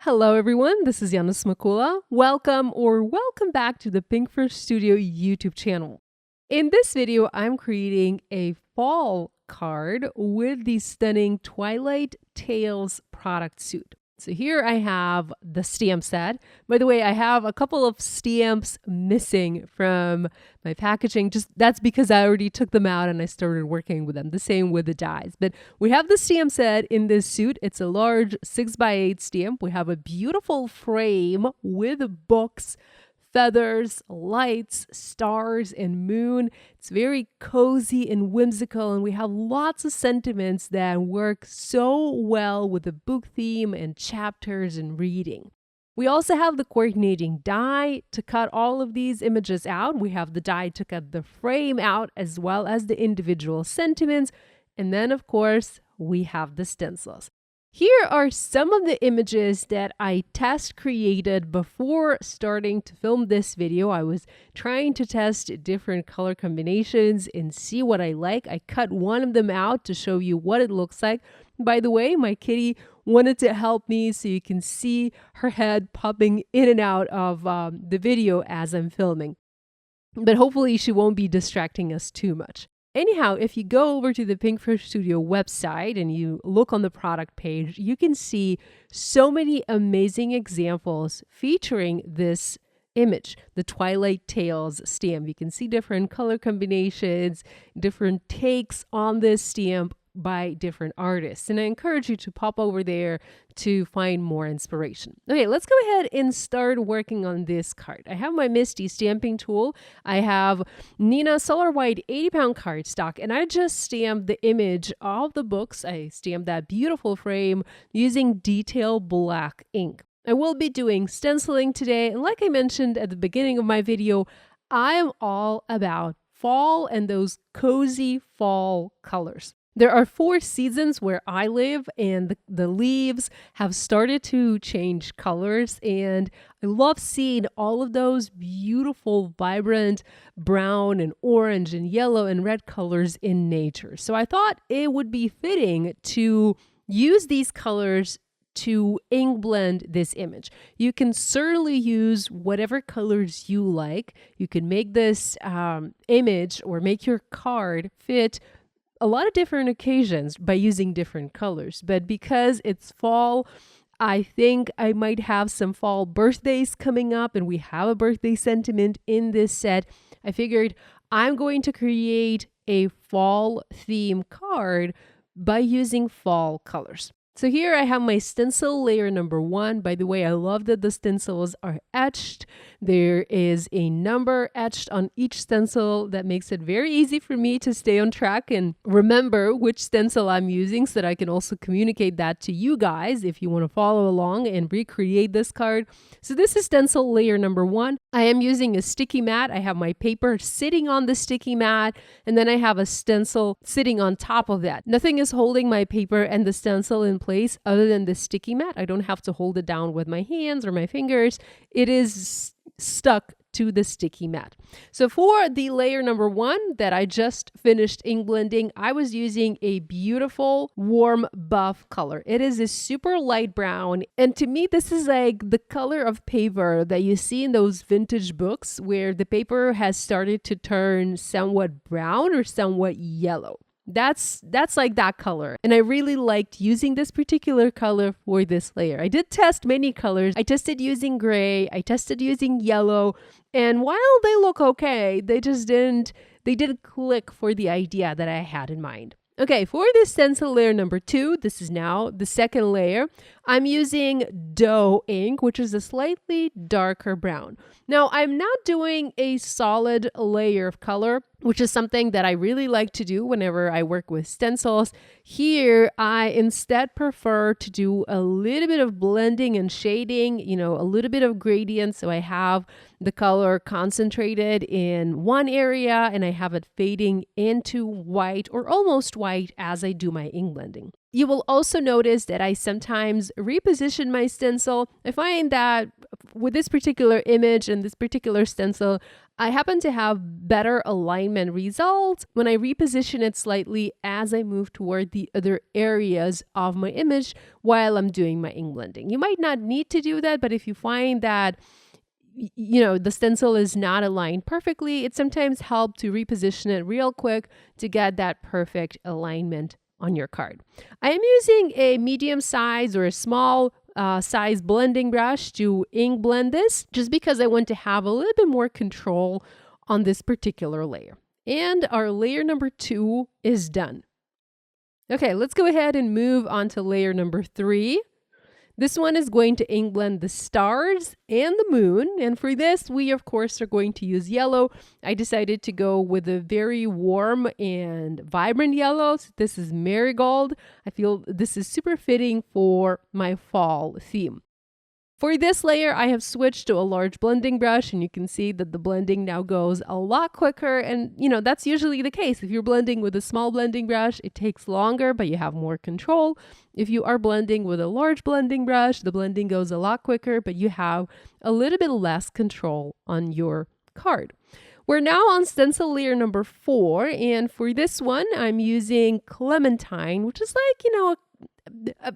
Hello everyone, this is Yana Smakula. Welcome back to the Pinkfresh Studio YouTube channel. In this video, I'm creating a fall card with the stunning Twilight Tales product suit. So here I have the stamp set. By the way, I have a couple of stamps missing from my packaging. That's because I already took them out and I started working with them. The same with the dies. But we have the stamp set in this suit. It's a large 6x8 stamp. We have a beautiful frame with books, feathers, lights, stars, and moon. It's very cozy and whimsical, and we have lots of sentiments that work so well with the book theme and chapters and reading. We also have the coordinating die to cut all of these images out. We have the die to cut the frame out as well as the individual sentiments. And then, of course, we have the stencils. Here are some of the images that I test created before starting to film this video. I was trying to test different color combinations and see what I like. I cut one of them out to show you what it looks like. By the way, my kitty wanted to help me so you can see her head popping in and out of the video as I'm filming. But hopefully she won't be distracting us too much. Anyhow, if you go over to the Pinkfresh Studio website and you look on the product page, you can see so many amazing examples featuring this image, the Twilight Tales stamp. You can see different color combinations, different takes on this stamp by different artists. And I encourage you to pop over there to find more inspiration. Okay, let's go ahead and start working on this card. I have my Misty stamping tool. I have Nina Solar White 80-pound cardstock, and I just stamped the image of the books. I stamped that beautiful frame using detail black ink. I will be doing stenciling today, and like I mentioned at the beginning of my video, I am all about fall and those cozy fall colors. There are 4 seasons where I live, and the leaves have started to change colors, and I love seeing all of those beautiful, vibrant brown and orange and yellow and red colors in nature. So I thought it would be fitting to use these colors to ink blend this image. You can certainly use whatever colors you like. You can make this image or make your card fit a lot of different occasions by using different colors. But because it's fall, I think I might have some fall birthdays coming up, and we have a birthday sentiment in this set. I figured I'm going to create a fall theme card by using fall colors. So here I have my stencil layer number 1. By the way, I love that the stencils are etched. There is a number etched on each stencil that makes it very easy for me to stay on track and remember which stencil I'm using, so that I can also communicate that to you guys if you want to follow along and recreate this card. So this is stencil layer number 1. I am using a sticky mat. I have my paper sitting on the sticky mat, and then I have a stencil sitting on top of that. Nothing is holding my paper and the stencil in place other than the sticky mat. I don't have to hold it down with my hands or my fingers. It is stuck to the sticky mat. So for the layer number 1 that I just finished ink blending, I was using a beautiful warm buff color. It is a super light brown, and to me this is like the color of paper that you see in those vintage books where the paper has started to turn somewhat brown or somewhat yellow. That's like that color. And I really liked using this particular color for this layer. I did test many colors. I tested using gray, I tested using yellow, and while they look okay, they didn't click for the idea that I had in mind. Okay, for this stencil layer number 2, this is now the second layer, I'm using dough ink, which is a slightly darker brown. Now, I'm not doing a solid layer of color, which is something that I really like to do whenever I work with stencils. Here, I instead prefer to do a little bit of blending and shading, a little bit of gradient. So I have the color concentrated in one area and I have it fading into white or almost white as I do my ink blending. You will also notice that I sometimes reposition my stencil. I find that with this particular image and this particular stencil, I happen to have better alignment results when I reposition it slightly as I move toward the other areas of my image while I'm doing my ink blending. You might not need to do that, but if you find that the stencil is not aligned perfectly, it sometimes helps to reposition it real quick to get that perfect alignment on your card. I am using a medium size or a small size blending brush to ink blend this, just because I want to have a little bit more control on this particular layer. And our layer number 2 is done. Okay, let's go ahead and move on to layer number 3. This one is going to ink blend the stars and the moon. And for this, we of course are going to use yellow. I decided to go with a very warm and vibrant yellow. So this is Marigold. I feel this is super fitting for my fall theme. For this layer, I have switched to a large blending brush, and you can see that the blending now goes a lot quicker. And that's usually the case. If you're blending with a small blending brush, it takes longer, but you have more control. If you are blending with a large blending brush, the blending goes a lot quicker, but you have a little bit less control on your card. We're now on stencil layer number 4, and for this one, I'm using Clementine, which is like,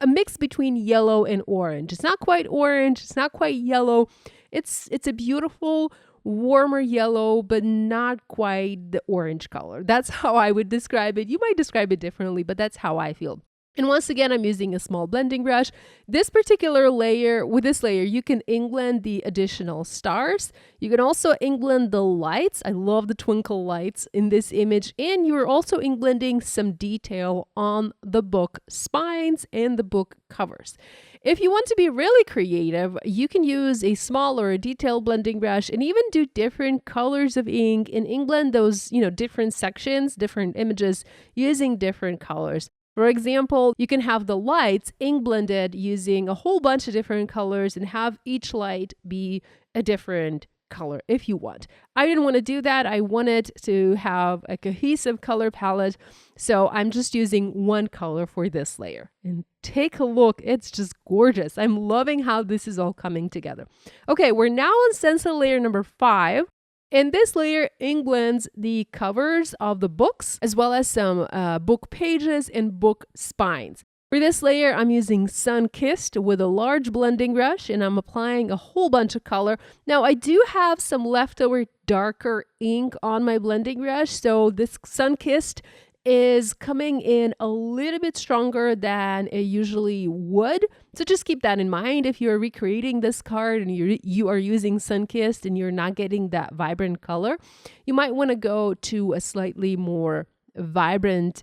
a mix between yellow and orange. It's not quite orange, it's not quite yellow. It's a beautiful, warmer yellow, but not quite the orange color. That's how I would describe it. You might describe it differently, but that's how I feel. And once again, I'm using a small blending brush. This particular layer, with this layer, you can ink blend the additional stars. You can also ink blend the lights. I love the twinkle lights in this image. And you're also ink blending some detail on the book spines and the book covers. If you want to be really creative, you can use a smaller detail blending brush and even do different colors of ink and ink blend those, different sections, different images using different colors. For example, you can have the lights ink blended using a whole bunch of different colors and have each light be a different color if you want. I didn't want to do that. I wanted to have a cohesive color palette. So I'm just using one color for this layer. And take a look. It's just gorgeous. I'm loving how this is all coming together. Okay, we're now on stencil layer number 5. And this layer ink blends the covers of the books, as well as some book pages and book spines. For this layer, I'm using Sunkissed with a large blending brush, and I'm applying a whole bunch of color. Now, I do have some leftover darker ink on my blending brush, so this Sunkissed is coming in a little bit stronger than it usually would. So just keep that in mind if you're recreating this card and you are using Sunkissed and you're not getting that vibrant color. You might want to go to a slightly more vibrant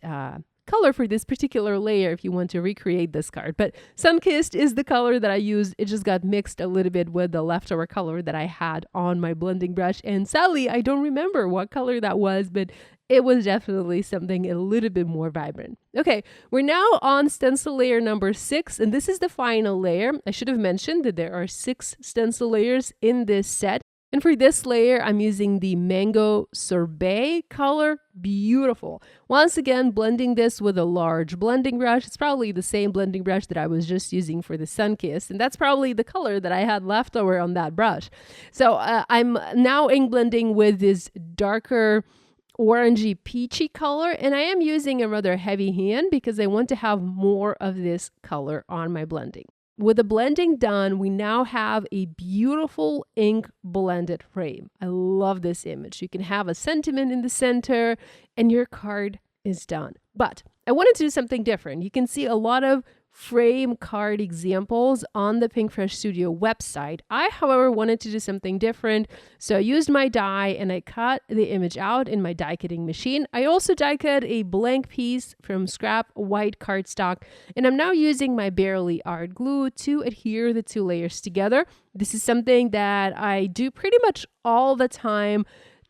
color for this particular layer if you want to recreate this card. But Sunkissed is the color that I used. It just got mixed a little bit with the leftover color that I had on my blending brush. And sadly, I don't remember what color that was, but it was definitely something a little bit more vibrant. Okay, we're now on stencil layer number 6, and this is the final layer. I should have mentioned that there are 6 stencil layers in this set. And for this layer, I'm using the Mango Sorbet color. Beautiful. Once again, blending this with a large blending brush. It's probably the same blending brush that I was just using for the Sunkissed, and that's probably the color that I had left over on that brush. So I'm now ink blending with this darker orangey peachy color, and I am using a rather heavy hand because I want to have more of this color on my blending. With the blending done, we now have a beautiful ink blended frame. I love this image. You can have a sentiment in the center and your card is done. But I wanted to do something different. You can see a lot of frame card examples on the Pinkfresh Studio website. I, however, wanted to do something different. So I used my die and I cut the image out in my die cutting machine. I also die cut a blank piece from scrap white cardstock, and I'm now using my Barely Art glue to adhere the 2 layers together. This is something that I do pretty much all the time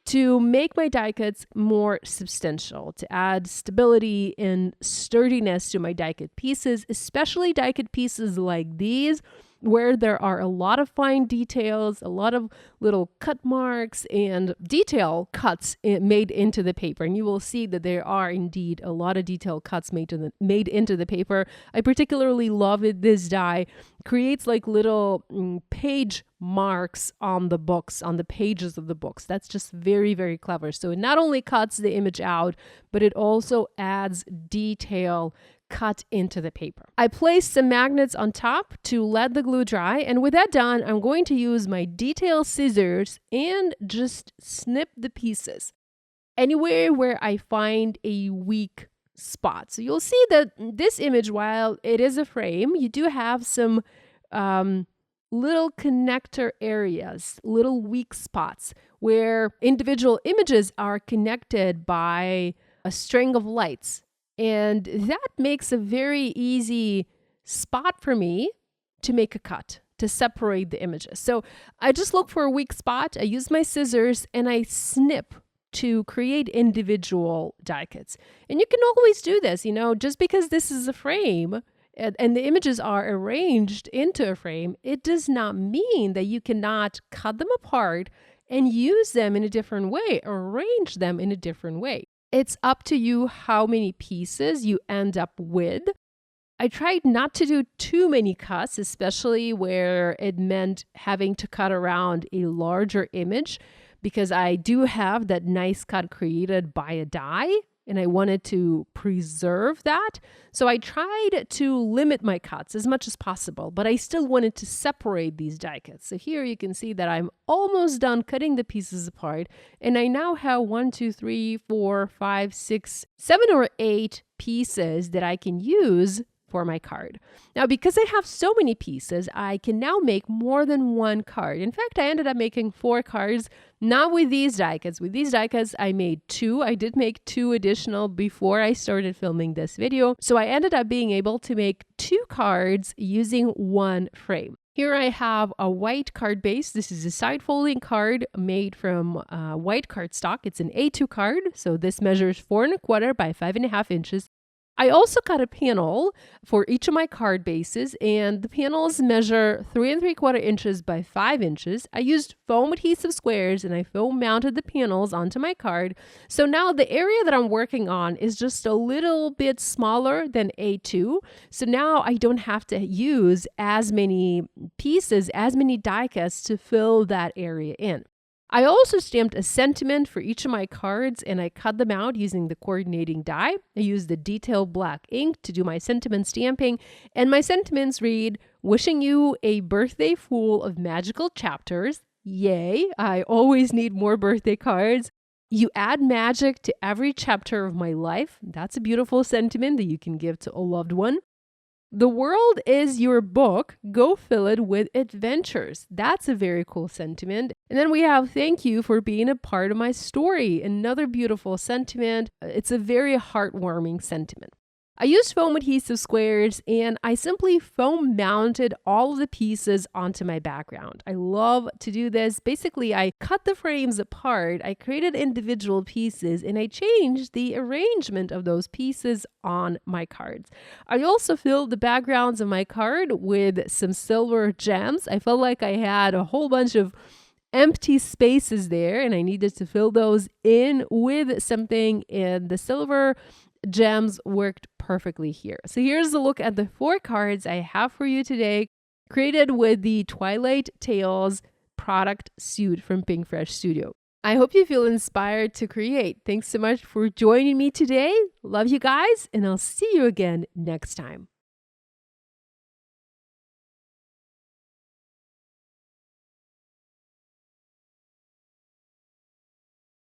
to make my die cuts more substantial, to add stability and sturdiness to my die cut pieces, especially die cut pieces like these, where there are a lot of fine details, a lot of little cut marks and detail cuts made into the paper. And you will see that there are indeed a lot of detail cuts made into the paper. I particularly love it. This die creates like little page marks on the books, on the pages of the books. That's just very, very clever. So it not only cuts the image out, but it also adds detail cut into the paper. I placed some magnets on top to let the glue dry, and with that done, I'm going to use my detail scissors and just snip the pieces anywhere where I find a weak spot. So you'll see that this image, while it is a frame, you do have some little connector areas, little weak spots where individual images are connected by a string of lights. And that makes a very easy spot for me to make a cut, to separate the images. So I just look for a weak spot, I use my scissors, and I snip to create individual die cuts. And you can always do this, just because this is a frame and the images are arranged into a frame, it does not mean that you cannot cut them apart and use them in a different way, arrange them in a different way. It's up to you how many pieces you end up with. I tried not to do too many cuts, especially where it meant having to cut around a larger image, because I do have that nice cut created by a die, and I wanted to preserve that. So I tried to limit my cuts as much as possible, but I still wanted to separate these die cuts. So here you can see that I'm almost done cutting the pieces apart, and I now have 1, 2, 3, 4, 5, 6, 7 or 8 pieces that I can use for my card. Now, because I have so many pieces, I can now make more than one card. In fact, I ended up making 4 cards, not with these die cuts. With these die cuts, I made 2. I did make 2 additional before I started filming this video. So I ended up being able to make 2 cards using 1 frame. Here I have a white card base. This is a side folding card made from white cardstock. It's an A2 card. So this measures 4 1/4 by 5.5 inches. I also cut a panel for each of my card bases, and the panels measure 3 3/4 inches by 5 inches. I used foam adhesive squares and I foam mounted the panels onto my card. So now the area that I'm working on is just a little bit smaller than A2. So now I don't have to use as many pieces, as many die cuts to fill that area in. I also stamped a sentiment for each of my cards, and I cut them out using the coordinating die. I used the detail black ink to do my sentiment stamping, and my sentiments read, "Wishing you a birthday full of magical chapters." Yay, I always need more birthday cards. "You add magic to every chapter of my life." That's a beautiful sentiment that you can give to a loved one. "The world is your book. Go fill it with adventures." That's a very cool sentiment. And then we have "Thank you for being a part of my story." Another beautiful sentiment. It's a very heartwarming sentiment. I used foam adhesive squares, and I simply foam mounted all of the pieces onto my background. I love to do this. Basically, I cut the frames apart, I created individual pieces, and I changed the arrangement of those pieces on my cards. I also filled the backgrounds of my card with some silver gems. I felt like I had a whole bunch of empty spaces there, and I needed to fill those in with something, and the silver gems worked perfectly here. So here's a look at the 4 cards I have for you today, created with the Twilight Tales product suite from Pinkfresh Studio. I hope you feel inspired to create. Thanks so much for joining me today. Love you guys, and I'll see you again next time.